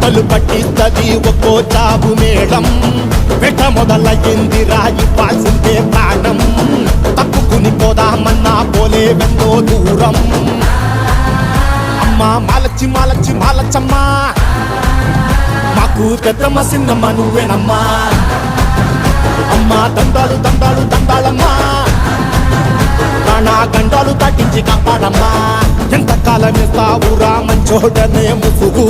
మొదలు పట్టిస్తది ఒక్కో చాబు మేళం వెట మొదలయ్యింది రాయివ్వాల్సిందే ప్రాణం తప్పుకుని పోదామన్నా పోలే వెందో దూరం అమ్మా మాలచ్చి మాలచ్చి మాలచ్చమ్మా మాకు పెద్దమ్మ సిన్నమ్మ నువ్వేనమ్మా అమ్మా దండాలు దండాలు దండాలమ్మా నా గండాలు తగ్గించి కాపాడమ్మా ఎంతకాలం ఇస్తావురా మంచోడనే ముసుగు